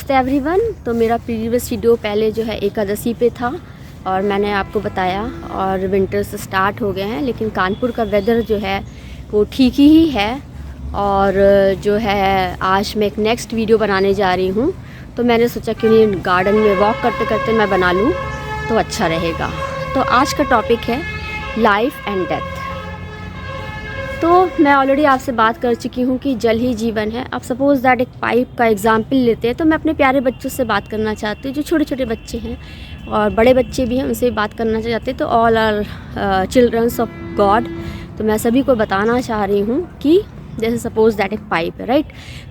नमस्ते एवरीवन। तो मेरा प्रीवियस वीडियो पहले जो है एकादशी पे था और मैंने आपको बताया, और विंटर्स स्टार्ट हो गए हैं, लेकिन कानपुर का वेदर जो है वो ठीक ही है। और जो है आज मैं एक नेक्स्ट वीडियो बनाने जा रही हूँ, तो मैंने सोचा क्यों नहीं गार्डन में वॉक करते करते मैं बना लूँ तो अच्छा रहेगा। तो आज का टॉपिक है लाइफ एंड डेथ। तो मैं ऑलरेडी आपसे बात कर चुकी हूँ कि जल ही जीवन है। अब सपोज़ दैट एक पाइप का एग्जाम्पल लेते हैं, तो मैं अपने प्यारे बच्चों से बात करना चाहती हूँ, जो छोटे छोटे बच्चे हैं और बड़े बच्चे भी हैं, उनसे बात करना चाहते हैं। तो all are childrens of God. तो मैं सभी को बताना चाह रही हूँ कि जैसे सपोज़ दैट एक पाइप है, राइट।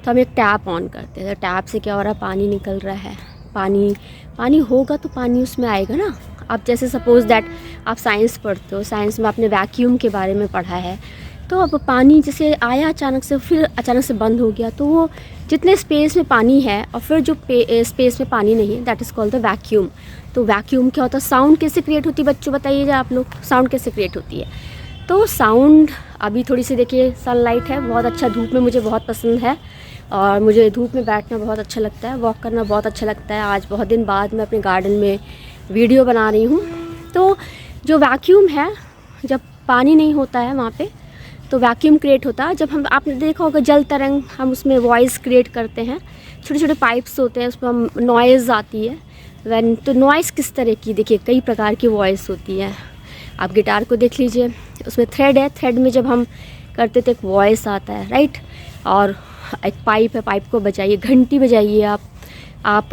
तो हम एक टैप ऑन करते हैं, तो टैप से क्या हो रहा है, पानी निकल रहा है। पानी होगा तो पानी उसमें आएगा ना। अब जैसे सपोज़ दैट आप साइंस पढ़ते हो, साइंस में आपने वैक्यूम के बारे में पढ़ा है। तो अब पानी जैसे आया अचानक से, फिर अचानक से बंद हो गया, तो वो जितने स्पेस में पानी है और फिर जो स्पेस में पानी नहीं है, that is called the vacuum. तो वैक्यूम क्या होता है, साउंड कैसे क्रिएट होती है बच्चों, बताइएगा आप लोग, साउंड कैसे क्रिएट होती है। तो साउंड अभी थोड़ी सी देखिए, सनलाइट है, बहुत अच्छा, धूप में मुझे बहुत पसंद है और मुझे धूप में बैठना बहुत अच्छा लगता है, वॉक करना बहुत अच्छा लगता है। आज बहुत दिन बाद मैं अपने गार्डन में वीडियो बना रही हूँ। तो जो वैक्यूम है, जब पानी नहीं होता है वहाँ पे, तो वैक्यूम क्रिएट होता है। जब हम, आपने देखा होगा जल तरंग, हम उसमें वॉइस क्रिएट करते हैं, छोटे छोटे पाइप्स होते हैं, उसमें हम नॉइज़ आती है वैन। तो नॉइज़ किस तरह की, देखिए कई प्रकार की वॉइस होती है। आप गिटार को देख लीजिए, उसमें थ्रेड है, थ्रेड में जब हम करते तो एक वॉइस आता है, राइट। और एक पाइप है, पाइप को बजाइए, घंटी बजाइए, आप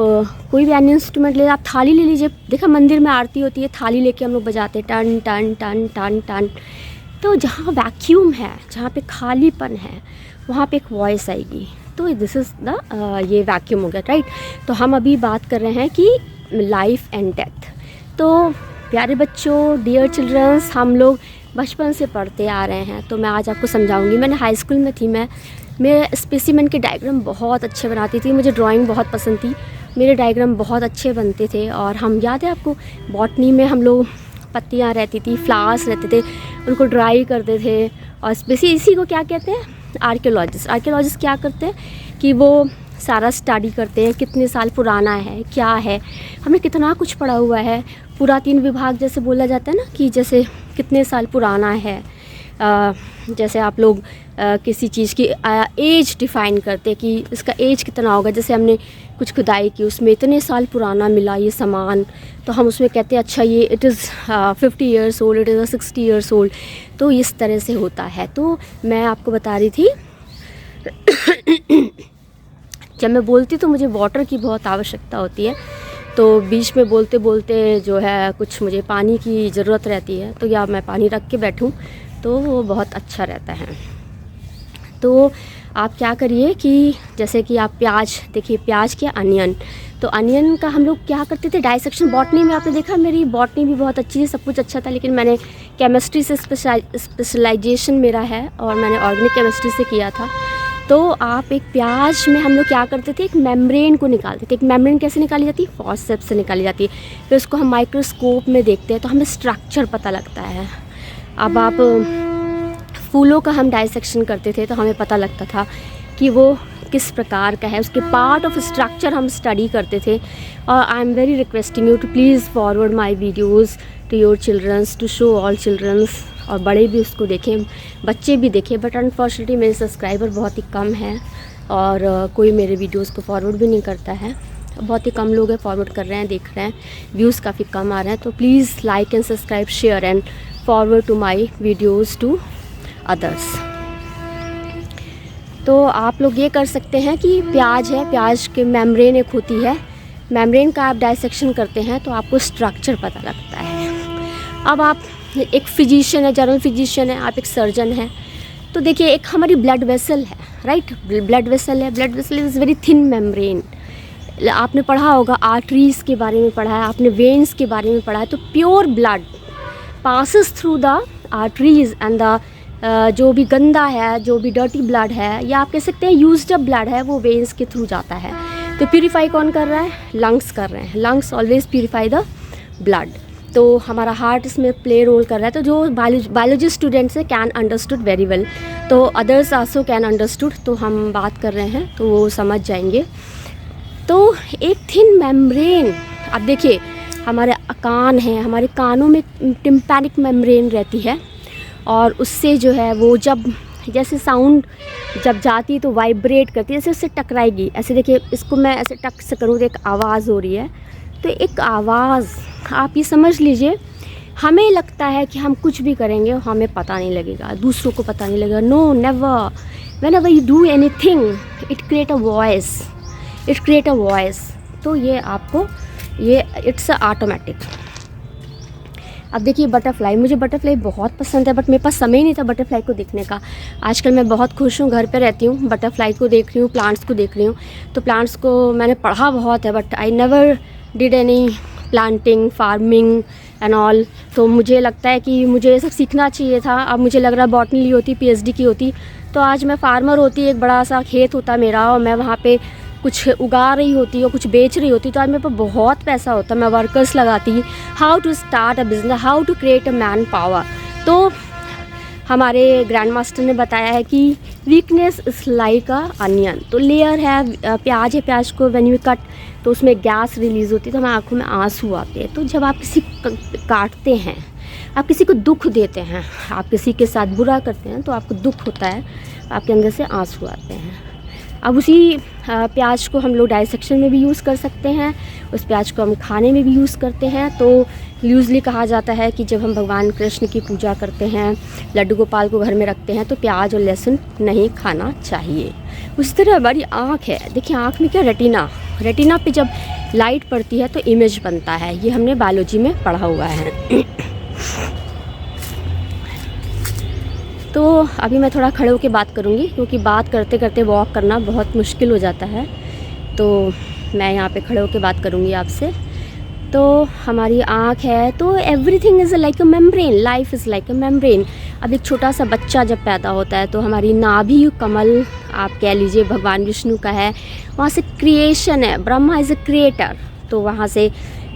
कोई भी अन्य इंस्ट्रूमेंट ले, आप थाली ले लीजिए, देखा मंदिर में आरती होती है, थाली लेके हम लोग बजाते हैं, टन टन टन टन टन। तो जहाँ वैक्यूम है, जहाँ पे खालीपन है, वहाँ पे एक वॉइस आएगी। तो दिस इज़ द ये वैक्यूम हो गया, राइट। तो हम अभी बात कर रहे हैं कि लाइफ एंड डेथ। तो प्यारे बच्चों, डियर चिल्ड्रंस, हम लोग बचपन से पढ़ते आ रहे हैं, तो मैं आज आपको समझाऊंगी। मैंने हाई स्कूल में थी, मैं स्पेसिमेन के डायग्राम बहुत अच्छे बनाती थी, मुझे ड्राइंग बहुत पसंद थी, मेरे डायग्राम बहुत अच्छे बनते थे। और हम, याद है आपको, बॉटनी में हम लोग पत्तियाँ रहती थी, फ्लावर्स रहते थे, उनको ड्राई करते थे। और स्पेशली इसी को क्या कहते हैं, आर्कियोलॉजिस्ट क्या करते हैं कि वो सारा स्टडी करते हैं, कितने साल पुराना है, क्या है, हमें कितना कुछ पढ़ा हुआ है। पुरातन विभाग जैसे बोला जाता है ना, कि जैसे कितने साल पुराना है। जैसे आप लोग किसी चीज़ की एज डिफ़ाइन करते हैं कि इसका एज कितना होगा। जैसे हमने कुछ खुदाई की, उसमें इतने साल पुराना मिला ये सामान, तो हम उसमें कहते हैं अच्छा ये it is 50 years old, it is 60 years old. तो इस तरह से होता है। तो मैं आपको बता रही थी जब मैं बोलती तो मुझे वाटर की बहुत आवश्यकता होती है, तो बीच में बोलते बोलते जो है कुछ मुझे पानी की ज़रूरत रहती है, तो या मैं पानी रख के बैठूं तो वो बहुत अच्छा रहता है। तो आप क्या करिए कि जैसे कि आप प्याज देखिए, प्याज के अनियन, तो अनियन का हम लोग क्या करते थे, डाइसेक्शन। बॉटनी में आपने देखा, मेरी बॉटनी भी बहुत अच्छी है, सब कुछ अच्छा था, लेकिन मैंने केमिस्ट्री से स्पेशलाइजेशन मेरा है और मैंने ऑर्गेनिक केमिस्ट्री से किया था। तो आप एक प्याज में हम लोग क्या करते थे, एक मेम्ब्रेन को निकालते थे। एक मेम्ब्रेन कैसे निकाली जाती है, फॉर्सेप्स से निकाली जाती है। फिर उसको हम माइक्रोस्कोप में देखते हैं तो हमें स्ट्रक्चर पता लगता है। अब आप फूलों का हम डाइसेक्शन करते थे तो हमें पता लगता था कि वो किस प्रकार का है, उसके पार्ट ऑफ स्ट्रक्चर हम स्टडी करते थे। और I am very requesting you to please forward my videos to your childrens, to show all childrens, और बड़े भी उसको देखें, बच्चे भी देखें। बट अनफॉर्चुनेटली मेरे सब्सक्राइबर बहुत ही कम हैं और कोई मेरे वीडियोज़ को फॉरवर्ड भी नहीं करता है। बहुत ही कम लोग हैं फॉरवर्ड कर रहे हैं, देख रहे हैं, व्यूज़ काफ़ी कम आ रहे हैं। तो please like and subscribe, share and forward to my videos to others. तो आप लोग ये कर सकते हैं कि प्याज है, प्याज के मेम्ब्रेन एक होती है, मेम्ब्रेन का आप डाइसेक्शन करते हैं तो आपको स्ट्रक्चर पता लगता है। अब आप एक फिजिशियन है, जनरल फिजिशियन है, आप एक सर्जन हैं, तो देखिए एक हमारी ब्लड वेसल है, राइट। ब्लड वेसल है, blood vessel is very thin membrane. आपने पढ़ा होगा, आर्टरीज़ के बारे में पढ़ा है, आपने वेन्स के बारे में पढ़ा है। तो pure blood passes through the arteries and the जो भी गंदा है, जो भी डर्टी ब्लड है, या आप कह सकते हैं यूज्ड अप ब्लड है, वो वेन्स के थ्रू जाता है। तो प्यूरीफाई कौन कर रहा है, लंग्स कर रहे हैं। Lungs always purify the blood. तो हमारा हार्ट इसमें प्ले रोल कर रहा है। तो जो बायोलॉजी स्टूडेंट्स है कैन अंडरस्टूड वेरी वेल, तो अदर्स आल्सो कैन अंडरस्टूड। तो हम बात कर रहे हैं तो वो समझ जाएंगे। तो एक थिन मेम्ब्रेन, अब देखिए हमारे कान हैं, हमारे कानों में टिम्पैनिक मेम्ब्रेन रहती है, और उससे जो है वो जब जैसे साउंड जब जाती है तो वाइब्रेट करती है, जैसे उससे टकराएगी। ऐसे देखिए, इसको मैं ऐसे टक से करूँ तो एक आवाज़ हो रही है, तो एक आवाज़, आप ये समझ लीजिए, हमें लगता है कि हम कुछ भी करेंगे हमें पता नहीं लगेगा, दूसरों को पता नहीं लगेगा। No, never, whenever you do anything it create a voice, तो ये आपको ये इट्स ऑटोमेटिक। अब देखिए बटरफ्लाई, मुझे बटरफ्लाई बहुत पसंद है, बट मेरे पास समय नहीं था बटरफ्लाई को देखने का। आजकल मैं बहुत खुश हूँ, घर पे रहती हूँ, बटरफ्लाई को देख रही हूँ, प्लांट्स को देख रही हूँ। तो प्लांट्स को मैंने पढ़ा बहुत है, but I never did any planting, farming and all. तो मुझे लगता है कि मुझे ये सब सीखना चाहिए था। अब मुझे लग रहा है बॉटनी ली होती, PhD की होती, तो आज मैं फार्मर होती, एक बड़ा सा खेत होता मेरा, और मैं वहाँ पे कुछ उगा रही होती और कुछ बेच रही होती, तो आज मेरे पास बहुत पैसा होता, मैं वर्कर्स लगाती। How to start a business, how to create a man power. तो हमारे ग्रैंड मास्टर ने बताया है कि weakness is like a onion. तो लेयर है, प्याज है, प्याज को व्हेन यू कट तो उसमें गैस रिलीज़ होती है, तो हमारी आँखों में आंसू आते हैं। तो जब आप किसी काटते हैं, आप किसी को दुख देते हैं, आप किसी के साथ बुरा करते हैं, तो आपको दुख होता है, आपके अंदर से आंसू आते हैं। अब उसी प्याज को हम लोग डाइसेक्शन में भी यूज़ कर सकते हैं, उस प्याज को हम खाने में भी यूज़ करते हैं। तो यूजली कहा जाता है कि जब हम भगवान कृष्ण की पूजा करते हैं, लड्डू गोपाल को घर में रखते हैं, तो प्याज और लहसुन नहीं खाना चाहिए। उसी तरह हमारी आँख है, देखिए आँख में क्या, रेटिना पे जब लाइट पड़ती है तो इमेज बनता है, ये हमने बायोलॉजी में पढ़ा हुआ है। तो अभी मैं थोड़ा खड़े होकर बात करूँगी, क्योंकि बात करते करते वॉक करना बहुत मुश्किल हो जाता है, तो मैं यहाँ पे खड़े होकर बात करूँगी आपसे। तो हमारी आँख है, तो everything is like a membrane, life is like a membrane. अब एक छोटा सा बच्चा जब पैदा होता है, तो हमारी नाभि कमल आप कह लीजिए भगवान विष्णु का है, वहाँ से क्रिएशन है, ब्रह्मा इज़ अ क्रिएटर। तो वहाँ से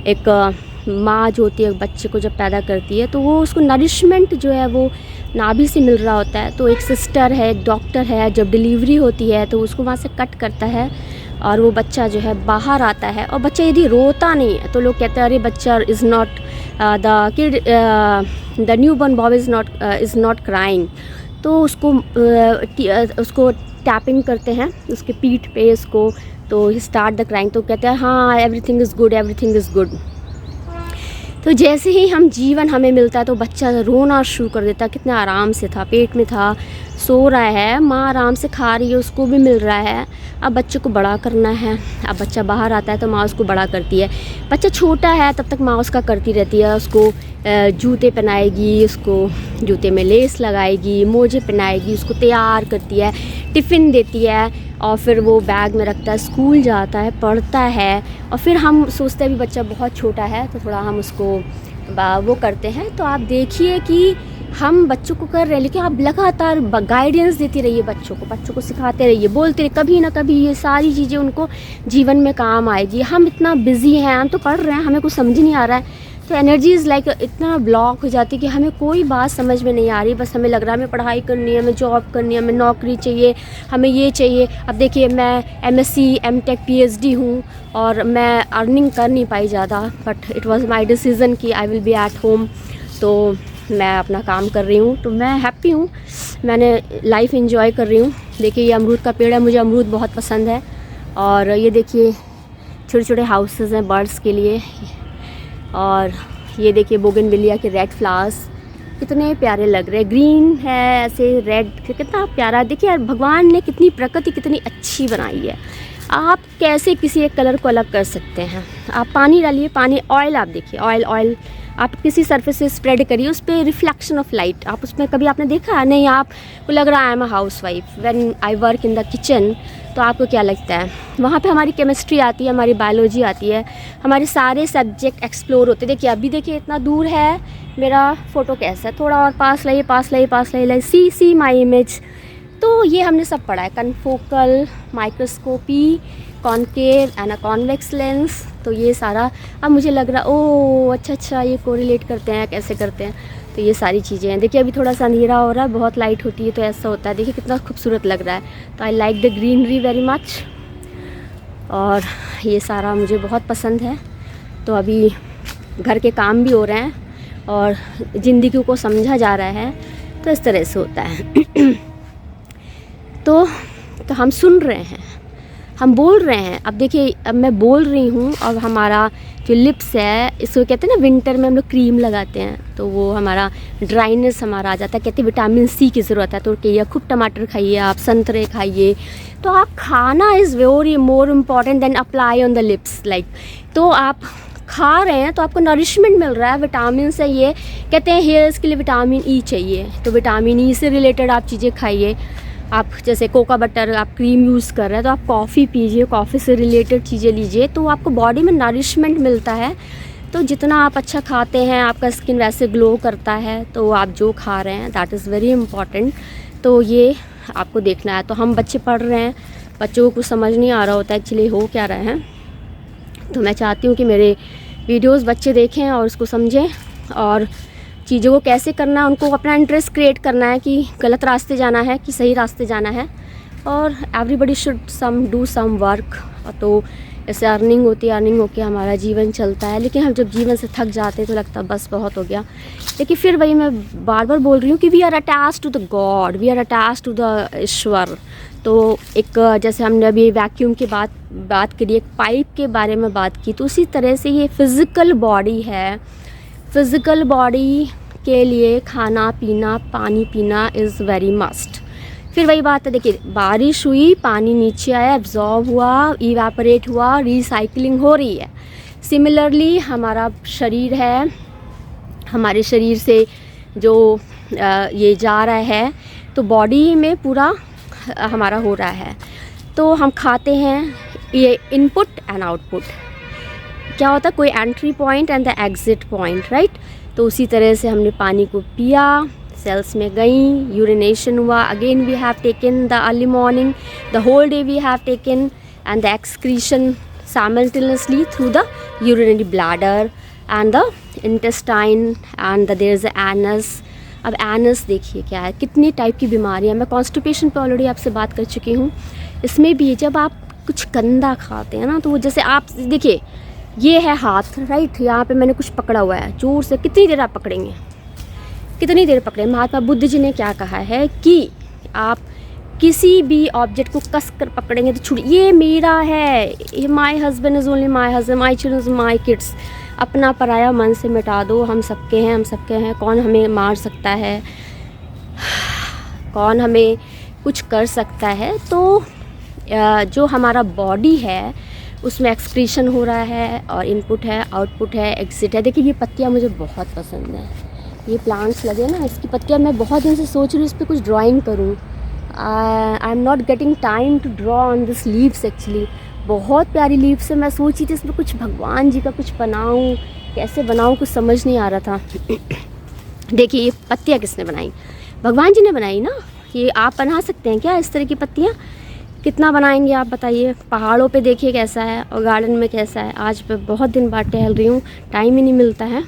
एक माँ जो होती है बच्चे को जब पैदा करती है, तो वो उसको नरिशमेंट जो है वो नाभि से मिल रहा होता है। तो एक सिस्टर है, एक डॉक्टर है, जब डिलीवरी होती है तो उसको वहाँ से कट करता है, और वो बच्चा जो है बाहर आता है। और बच्चा यदि रोता नहीं है तो लोग कहते हैं अरे बच्चा is not the new born boy is not crying. तो उसको टैपिंग करते हैं उसके पीठ पे, इसको तो स्टार्ट द क्राइंग, तो कहते हैं हाँ everything is good, everything is good. तो जैसे ही हम जीवन हमें मिलता है तो बच्चा रोना शुरू कर देता है। कितने आराम से था, पेट में था, सो रहा है, माँ आराम से खा रही है, उसको भी मिल रहा है। अब बच्चे को बड़ा करना है, अब बच्चा बाहर आता है तो माँ उसको बड़ा करती है। बच्चा छोटा है तब तक माँ उसका करती रहती है, उसको जूते पहनाएगी, उसको जूते में लेस लगाएगी, मोजे पहनाएगी, उसको तैयार करती है, टिफ़िन देती है, और फिर वो बैग में रखता है, स्कूल जाता है, पढ़ता है। और फिर हम सोचते हैं भी बच्चा बहुत छोटा है तो थोड़ा हम उसको वो करते हैं। तो आप देखिए कि हम बच्चों को कर रहे हैं, लेकिन आप लगातार गाइडेंस देती रहिए बच्चों को सिखाते रहिए, बोलते रहिए, कभी ना कभी ये सारी चीज़ें उनको जीवन में काम आएगी। हम इतना बिजी हैं, हम तो पढ़ रहे हैं, हमें कुछ समझ नहीं आ रहा है, तो एनर्जी इज़ लाइक इतना ब्लॉक हो जाती है कि हमें कोई बात समझ में नहीं आ रही। बस हमें लग रहा है हमें पढ़ाई करनी है, हमें जॉब करनी है, हमें नौकरी चाहिए, हमें ये चाहिए। अब देखिए मैं MSc MTech PhD हूँ और मैं अर्निंग कर नहीं पाई ज़्यादा, but it was my decision कि I will be at home. तो मैं अपना काम कर रही हूँ, तो मैं हैप्पी हूँ, मैंने लाइफ एंजॉय कर रही हूँ। देखिए ये अमरूद का पेड़ है, मुझे अमरूद बहुत पसंद है। और ये देखिए छोटे छोटे हाउसेस हैं बर्ड्स के लिए। और ये देखिए बोगनविलिया के रेड फ्लावर्स कितने प्यारे लग रहे हैं, ग्रीन है ऐसे रेड, कितना प्यारा। देखिए यार भगवान ने कितनी प्रकृति कितनी अच्छी बनाई है। आप कैसे किसी एक कलर को अलग कर सकते हैं। आप पानी डालिए, पानी, ऑयल, आप देखिए ऑयल आप किसी सरफेस से स्प्रेड करिए, उस पर रिफ्लेक्शन ऑफ लाइट, आप उसमें कभी आपने देखा नहीं? आपको लग रहा है I am a house wife when I work in the kitchen, तो आपको क्या लगता है? वहाँ पे हमारी केमिस्ट्री आती है, हमारी बायोलॉजी आती है, हमारे सारे सब्जेक्ट एक्सप्लोर होते हैं। देखिए अभी देखिए इतना दूर है मेरा फ़ोटो कैसा है, थोड़ा और पास लाइए, सी माई इमेज। तो ये हमने सब पढ़ा है, confocal, microscopy, concave and a convex lens. तो ये सारा अब मुझे लग रहा ओ अच्छा ये कोरिलेट करते हैं, कैसे करते हैं। तो ये सारी चीज़ें हैं। देखिए अभी थोड़ा सा अंधेरा हो रहा है, बहुत लाइट होती है तो ऐसा होता है। देखिए कितना खूबसूरत लग रहा है। तो I like the greenery very much. और ये सारा मुझे बहुत पसंद है। तो अभी घर के काम भी हो रहे हैं और ज़िंदगी को समझा जा रहा है, तो इस तरह से होता है। तो हम सुन रहे हैं, हम बोल रहे हैं। अब देखिए, अब मैं बोल रही हूँ और हमारा जो लिप्स है, इसको कहते हैं ना, विंटर में हम लोग क्रीम लगाते हैं तो वो हमारा ड्राइनेस हमारा आ जाता है। कहते हैं विटामिन सी की ज़रूरत है, तो कहिए खूब टमाटर खाइए, आप संतरे खाइए। तो आप खाना is very more important than apply on the lips like. तो आप खा रहे हैं तो आपको नरिशमेंट मिल रहा है, विटामिन से। ये कहते हैं हेयर्स के लिए विटामिन ई चाहिए, तो विटामिन ई से रिलेटेड आप चीज़ें खाइए। आप जैसे कोका बटर, आप क्रीम यूज़ कर रहे हैं तो आप कॉफ़ी पीजिए, कॉफ़ी से रिलेटेड चीज़ें लीजिए, तो आपको बॉडी में नरिशमेंट मिलता है। तो जितना आप अच्छा खाते हैं, आपका स्किन वैसे ग्लो करता है। तो आप जो खा रहे हैं दैट इज़ वेरी इंपॉर्टेंट। तो ये आपको देखना है। तो हम बच्चे पढ़ रहे हैं, बच्चों को कुछ समझ नहीं आ रहा होता एक्चुअली हो क्या रहा है। तो मैं चाहती हूँ कि मेरे वीडियोस बच्चे देखें और उसको समझें, और चीज़ों को कैसे करना है, उनको अपना इंटरेस्ट क्रिएट करना है कि गलत रास्ते जाना है कि सही रास्ते जाना है। और everybody should do some work. तो ऐसे अर्निंग होती है, अर्निंग होकर हमारा जीवन चलता है। लेकिन हम जब जीवन से थक जाते हैं तो लगता है बस बहुत हो गया। लेकिन फिर वही मैं बार बार बोल रही हूँ कि we are attach to the God, we are attach to the ईश्वर। तो एक जैसे हमने अभी वैक्यूम की बात करी, एक पाइप के बारे में बात की, तो उसी तरह से ये फिज़िकल बॉडी है। फिज़िकल बॉडी के लिए खाना पीना, पानी पीना इज़ वेरी मस्ट। फिर वही बात है, देखिए बारिश हुई, पानी नीचे आया, एब्जॉर्ब हुआ, इवेपोरेट हुआ, रिसाइकलिंग हो रही है। सिमिलरली हमारा शरीर है, हमारे शरीर से जो ये जा रहा है, तो बॉडी में पूरा हमारा हो रहा है। तो हम खाते हैं, ये इनपुट एंड आउटपुट क्या होता है, कोई entry point and the exit point, right. तो उसी तरह से हमने पानी को पिया, सेल्स में गई, यूरिनेशन हुआ, again we have taken the early morning, the whole day we have taken, and the excretion simultaneously through the urinary bladder and the intestine and there is anus. अब एनस देखिए क्या है, कितनी type की बीमारियाँ। मैं constipation पे already आपसे बात कर चुकी हूँ। इसमें भी जब आप कुछ गंदा खाते हैं ना, तो वो जैसे आप देखिए, ये है हाथ, राइट, यहाँ पे मैंने कुछ पकड़ा हुआ है, जोर से कितनी देर आप पकड़ेंगे, कितनी देर पकड़ें। महात्मा बुद्ध जी ने क्या कहा है कि आप किसी भी ऑब्जेक्ट को कस कर पकड़ेंगे तो छूट, ये मेरा है, my husband is only my husband, my children is my kids. अपना पराया मन से मिटा दो, हम सबके हैं, हम सबके हैं। कौन हमें मार सकता है, कौन हमें कुछ कर सकता है। तो जो हमारा बॉडी है उसमें एक्सक्रीशन हो रहा है, और इनपुट है, आउटपुट है, एग्जिट है। देखिए ये पत्तियाँ मुझे बहुत पसंद हैं, ये प्लांट्स लगे ना, इसकी पत्तियाँ मैं बहुत दिन से सोच रही हूँ इस पर कुछ ड्राइंग करूँ। I am not getting time to draw on this leaves actually. बहुत प्यारी लीव्स है, मैं सोची थी इसमें कुछ भगवान जी का कुछ बनाऊँ, कैसे बनाऊँ, कुछ समझ नहीं आ रहा था। देखिए ये पत्तियाँ किसने बनाई, भगवान जी ने बनाई ना। ये आप बना सकते हैं क्या इस तरह की पत्तियाँ, कितना बनाएंगे आप बताइए। पहाड़ों पे देखिए कैसा है और गार्डन में कैसा है। आज मैं बहुत दिन बाद टहल रही हूँ, टाइम ही नहीं मिलता है।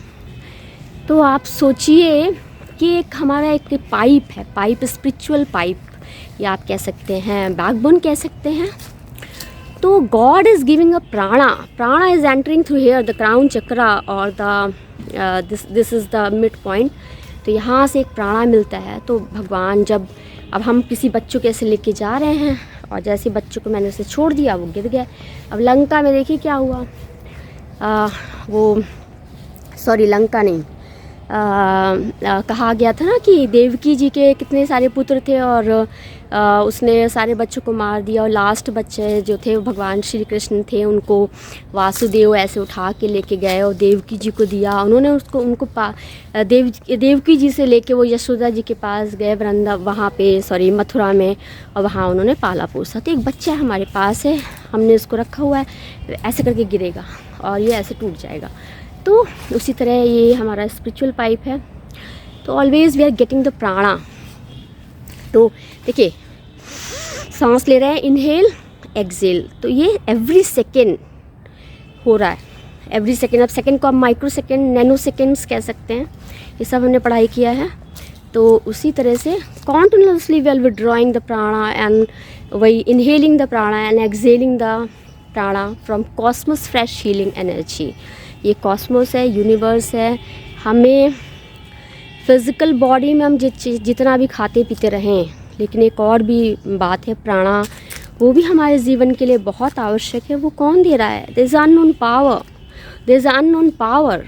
तो आप सोचिए कि एक हमारा एक पाइप है, पाइप स्पिरिचुअल पाइप, या आप कह सकते हैं बैकबोन कह सकते हैं। तो God is giving a prana, prana is entering through here the crown chakra और the this is the midpoint. तो यहाँ से एक प्राणा मिलता है। तो भगवान जब, अब हम किसी बच्चों के ऐसे लेके जा रहे हैं, और जैसे बच्चों को मैंने उसे छोड़ दिया, वो गिर गया। अब लंका में देखिए क्या हुआ, लंका नहीं, कहा गया था ना कि देवकी जी के कितने सारे पुत्र थे, और उसने सारे बच्चों को मार दिया, और लास्ट बच्चे जो थे वो भगवान श्री कृष्ण थे। उनको वासुदेव ऐसे उठा के लेके गए और देवकी जी को दिया। उन्होंने उनको देवकी जी से लेके वो यशोदा जी के पास गए, वहाँ पे मथुरा में, और वहाँ उन्होंने पाला पोसा। तो एक बच्चा हमारे पास है, हमने उसको रखा हुआ है, ऐसे करके गिरेगा और ये ऐसे टूट जाएगा। तो उसी तरह ये हमारा स्पिरिचुअल पाइप है। तो always we are getting the prana. तो देखिए सांस ले रहे हैं, इनहेल एक्सेल, तो ये एवरी सेकेंड हो रहा है, एवरी सेकेंड। अब सेकेंड को आप माइक्रो सेकेंड, नैनो सेकेंड्स कह सकते हैं, ये सब हमने पढ़ाई किया है। तो उसी तरह से continuously we are withdrawing the prana and वही inhaling the prana and exhaling the prana from cosmos fresh healing energy. ये कॉस्मोस है, यूनिवर्स है। हमें फिज़िकल बॉडी में हम जितना भी खाते पीते रहें, लेकिन एक और भी बात है, प्राणा, वो भी हमारे जीवन के लिए बहुत आवश्यक है। वो कौन दे रहा है? There is unknown power, there is unknown power.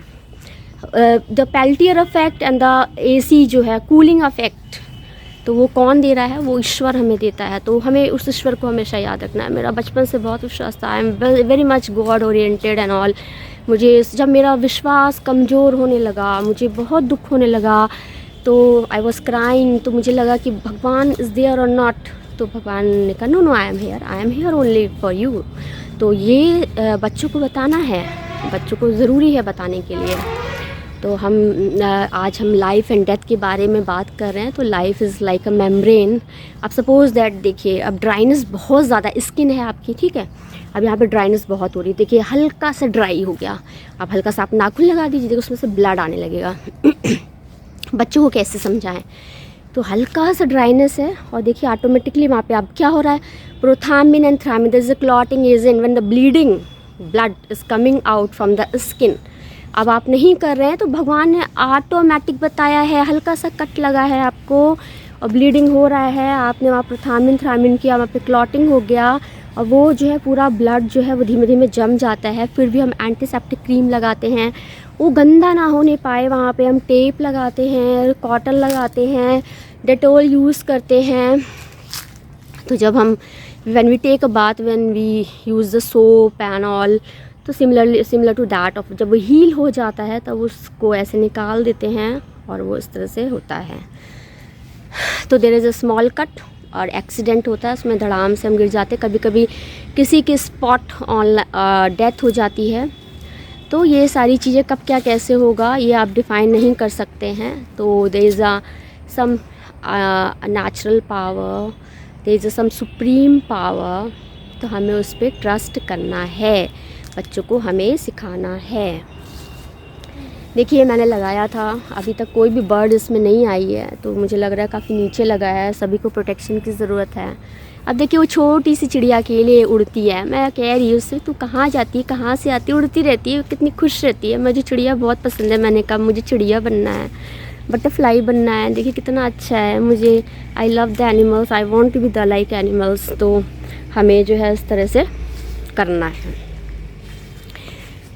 The Peltier effect and the AC जो है कूलिंग इफेक्ट, तो वो कौन दे रहा है? वो ईश्वर हमें देता है। तो हमें उस ईश्वर को हमेशा याद रखना है। मेरा बचपन से बहुत विश्वास था, आई am very much God oriented and all. मुझे जब मेरा विश्वास कमज़ोर होने लगा, मुझे बहुत दुख होने लगा, तो आई वॉज क्राइंग, तो मुझे लगा कि भगवान इज़ देयर और नॉट। तो भगवान ने कहा no no, I am here only for you. तो ये बच्चों को बताना है, बच्चों को ज़रूरी है बताने के लिए। तो आज हम लाइफ एंड डेथ के बारे में बात कर रहे हैं। तो life is like a membrane. अब सपोज़ दैट, देखिए अब ड्राइनेस बहुत ज़्यादा, स्किन है आपकी, ठीक है, अब यहाँ पे ड्राइनेस बहुत हो रही है, देखिए हल्का सा ड्राई हो गया, अब हल्का सा आप नाखून लगा दीजिए, देखो उसमें से ब्लड आने लगेगा। बच्चों को कैसे समझाएं? तो हल्का सा ड्राइनेस है और देखिए ऑटोमेटिकली वहाँ पे अब क्या हो रहा है, prothrombin and thrombin, there is a clotting agent when the bleeding blood is coming out from the skin. अब आप नहीं कर रहे हैं तो भगवान ने ऑटोमेटिक बताया है, हल्का सा कट लगा है आपको और ब्लीडिंग हो रहा है, आपने वहाँ प्रोथामिन थ्रामिन किया, वहाँ पे क्लॉटिंग हो गया और वो जो है पूरा ब्लड जो है वो धीमे धीमे जम जाता है। फिर भी हम एंटीसेप्टिक क्रीम लगाते हैं, वो गंदा ना होने पाए, वहाँ पे हम टेप लगाते हैं, कॉटन लगाते हैं, डेटोल यूज़ करते हैं। तो जब हम when we take a bath, when we use the soap and all, तो सिमिलर टू दैट ऑफ, जब वो हील हो जाता है तब उसको ऐसे निकाल देते हैं और वो इस तरह से होता है। तो there is a small cut और एक्सीडेंट होता है, उसमें धड़ाम से हम गिर जाते हैं, कभी कभी किसी की स्पॉट ऑन डेथ हो जाती है। तो ये सारी चीज़ें कब क्या कैसे होगा ये आप डिफ़ाइन नहीं कर सकते हैं। तो there is some natural power, there is some supreme power, तो हमें उस पर ट्रस्ट करना है, बच्चों को हमें सिखाना है। देखिए मैंने लगाया था, अभी तक कोई भी बर्ड इसमें नहीं आई है, तो मुझे लग रहा है काफ़ी नीचे लगा है, सभी को प्रोटेक्शन की ज़रूरत है। अब देखिए वो छोटी सी चिड़िया अकेले उड़ती है, मैं कह रही हूँ उससे तू कहाँ जाती है, कहाँ से आती है, उड़ती रहती है, कितनी खुश रहती है। मुझे चिड़िया बहुत पसंद है, मैंने कहा मुझे चिड़िया बनना है, बटरफ्लाई बनना है। देखिए कितना अच्छा है, मुझे I love the animals, I want to be the like animals. तो हमें जो है इस तरह से करना है।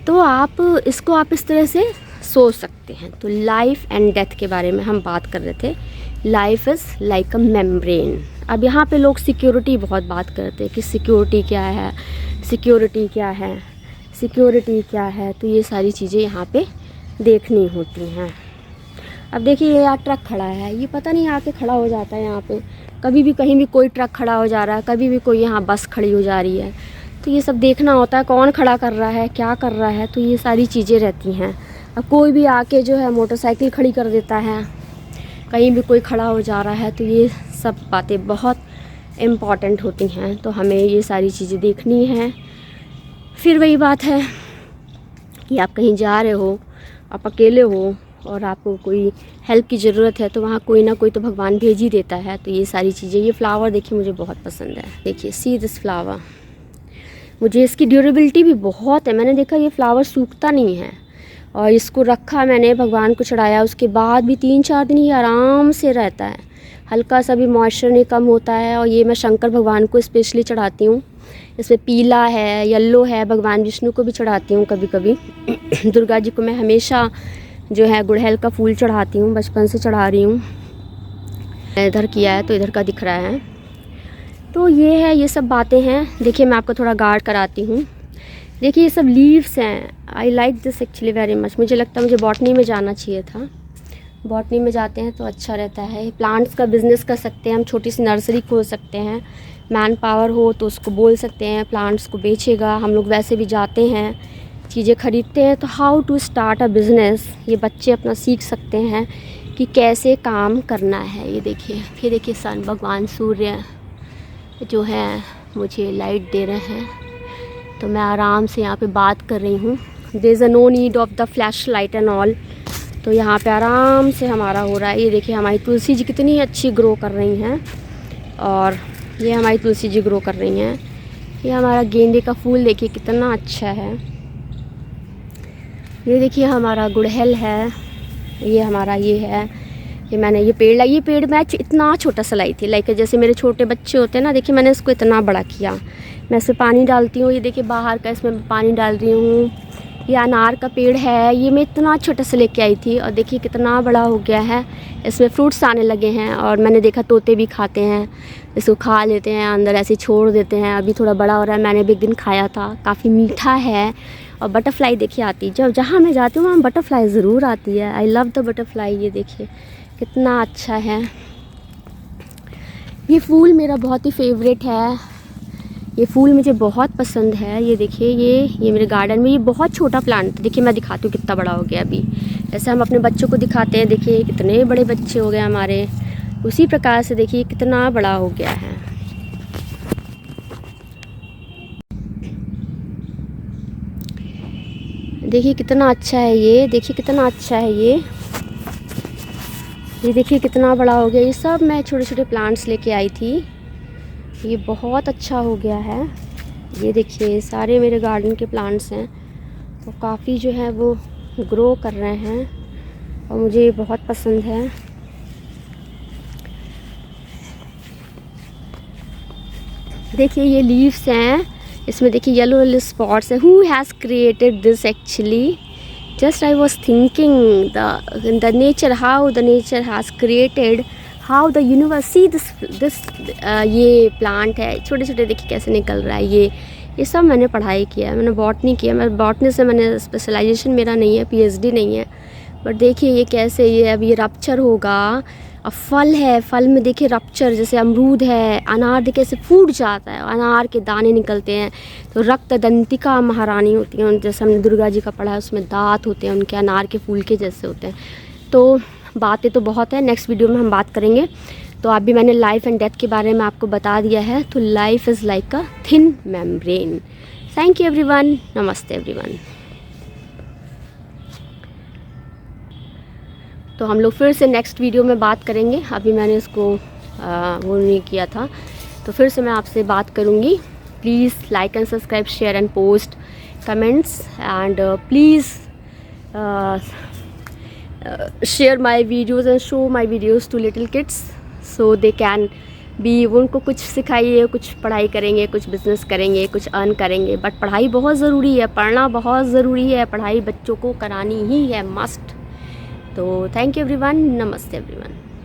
तो आप इसको आप इस तरह से सोच सकते हैं। तो लाइफ एंड डेथ के बारे में हम बात कर रहे थे। Life is like a membrane. अब यहाँ पे लोग सिक्योरिटी बहुत बात करते हैं कि सिक्योरिटी क्या है, सिक्योरिटी क्या है, सिक्योरिटी क्या है। तो ये सारी चीज़ें यहाँ पे देखनी होती हैं। अब देखिए यहाँ ट्रक खड़ा है, ये पता नहीं आके खड़ा हो जाता है यहाँ पे, कभी भी कहीं भी कोई ट्रक खड़ा हो जा रहा है, कभी भी कोई यहाँ बस खड़ी हो जा रही है। तो ये सब देखना होता है, कौन खड़ा कर रहा है, क्या कर रहा है, तो ये सारी चीज़ें रहती हैं। अब कोई भी आके जो है मोटरसाइकिल खड़ी कर देता है, कहीं भी कोई खड़ा हो जा रहा है, तो ये सब बातें बहुत इम्पॉर्टेंट होती हैं। तो हमें ये सारी चीज़ें देखनी हैं। फिर वही बात है कि आप कहीं जा रहे हो, आप अकेले हो और आपको कोई हेल्प की ज़रूरत है, तो वहाँ कोई ना कोई तो भगवान भेज ही देता है। तो ये सारी चीज़ें, ये फ्लावर देखिए मुझे बहुत पसंद है, देखिए सी दिस फ्लावर, मुझे इसकी ड्यूरेबिलिटी भी बहुत है। मैंने देखा ये फ्लावर सूखता नहीं है और इसको रखा मैंने, भगवान को चढ़ाया, उसके बाद भी 3-4 दिन ये आराम से रहता है, हल्का सा भी मॉइस्चर नहीं कम होता है। और ये मैं शंकर भगवान को स्पेशली चढ़ाती हूँ। इसमें पीला है, येलो है, भगवान विष्णु को भी चढ़ाती हूँ कभी कभी। दुर्गा जी को मैं हमेशा जो है गुड़हल का फूल चढ़ाती हूँ, बचपन से चढ़ा रही हूँ। इधर किया है तो इधर का दिख रहा है। तो ये है, ये सब बातें हैं। देखिए मैं आपको थोड़ा गार्ड कराती हूँ। देखिए ये सब लीव्स हैं, I like this actually very much. मुझे लगता है मुझे बॉटनी में जाना चाहिए था, बॉटनी में जाते हैं तो अच्छा रहता है। प्लांट्स का बिज़नेस कर सकते हैं हम, छोटी सी नर्सरी खोल सकते हैं, मैन पावर हो तो उसको बोल सकते हैं प्लांट्स को बेचेगा। हम लोग वैसे भी जाते हैं, चीज़ें ख़रीदते हैं। तो how to start a business, ये बच्चे अपना सीख सकते हैं कि कैसे काम करना है। ये देखिए, फिर देखिए सन, भगवान सूर्य जो है मुझे लाइट दे रहे हैं, तो मैं आराम से यहाँ पे बात कर रही हूँ। There is a no need of the flash light and all. तो यहाँ पे आराम से हमारा हो रहा है। ये देखिए हमारी तुलसी जी कितनी अच्छी ग्रो कर रही हैं, और ये हमारी तुलसी जी ग्रो कर रही हैं। ये हमारा गेंदे का फूल देखिए कितना अच्छा है। ये देखिए हमारा गुड़हल है। ये हमारा ये है, ये मैंने ये पेड़ लाई। ये पेड़ मैं इतना छोटा सा लाई थी, लाइक जैसे मेरे छोटे बच्चे होते हैं ना, देखिए मैंने इसको इतना बड़ा किया। मैं इसमें पानी डालती हूँ, ये देखिए बाहर का इसमें पानी डाल रही हूँ। ये अनार का पेड़ है, ये मैं इतना छोटा सा लेके आई थी और देखिए कितना बड़ा हो गया है। इसमें फ्रूट्स आने लगे हैं और मैंने देखा तोते भी खाते हैं, इसको खा लेते हैं, अंदर ऐसे छोड़ देते हैं। अभी थोड़ा बड़ा हो रहा है, मैंने भी एक दिन खाया था, काफ़ी मीठा है। और बटरफ्लाई देखिए आती, जब जहाँ मैं जाती हूँ वहाँ बटरफ्लाई ज़रूर आती है। आई लव द बटरफ्लाई। ये देखिए कितना अच्छा है। ये फूल मेरा बहुत ही फेवरेट है, ये फूल मुझे बहुत पसंद है। ये देखिए ये मेरे गार्डन में ये बहुत छोटा प्लांट, देखिए मैं दिखाती हूँ कितना बड़ा हो गया अभी। जैसे हम अपने बच्चों को दिखाते हैं, देखिए कितने बड़े बच्चे हो गए हमारे, उसी प्रकार से देखिए कितना बड़ा हो गया है। देखिए कितना अच्छा है ये, देखिए कितना अच्छा है ये देखिए कितना बड़ा हो गया। ये सब मैं छोटे छोटे प्लांट्स लेके आई थी, ये बहुत अच्छा हो गया है। ये देखिए सारे मेरे गार्डन के प्लांट्स हैं, तो काफ़ी जो है वो ग्रो कर रहे हैं और मुझे ये बहुत पसंद है। देखिए ये लीव्स हैं, इसमें देखिए येलो येलो स्पॉट्स है। Who has created this actually? Just I was thinking the nature, how the nature has created, how the universe. See this ये प्लांट है, छोटे छोटे देखिए कैसे निकल रहा है। ये सब मैंने पढ़ाई किया है, मैंने बॉटनी किया। मैं बॉटनी से मैंने स्पेशलाइजेशन मेरा नहीं है, पीएचडी नहीं है, बट देखिए ये कैसे ये अब ये रप्चर होगा। अब फल है, फल में देखिए रप्चर, जैसे अमरूद है, अनार देखिए ऐसे फूट जाता है, अनार के दाने निकलते हैं। तो रक्त दंतिका महारानी होती हैं, जैसे हमने दुर्गा जी का पढ़ा है, उसमें दांत होते हैं उनके, अनार के फूल के जैसे होते हैं। तो बातें तो बहुत है, नेक्स्ट वीडियो में हम बात करेंगे। तो अभी मैंने लाइफ एंड डेथ के बारे में आपको बता दिया है। तो life is like a thin membrane. Thank you everyone, नमस्ते एवरीवन। तो हम लोग फिर से नेक्स्ट वीडियो में बात करेंगे। अभी मैंने इसको वो नहीं किया था, तो फिर से मैं आपसे बात करूँगी। Please like and subscribe, share and post comments, and please share my videos and show my videos to little kids so they can be, उनको कुछ सिखाइए, कुछ पढ़ाई करेंगे, कुछ बिजनेस करेंगे, कुछ अर्न करेंगे। बट पढ़ाई बहुत ज़रूरी है, पढ़ना बहुत ज़रूरी है, पढ़ाई बच्चों को करानी ही है, मस्ट। तो थैंक यू एवरीवन, नमस्ते एवरीवन।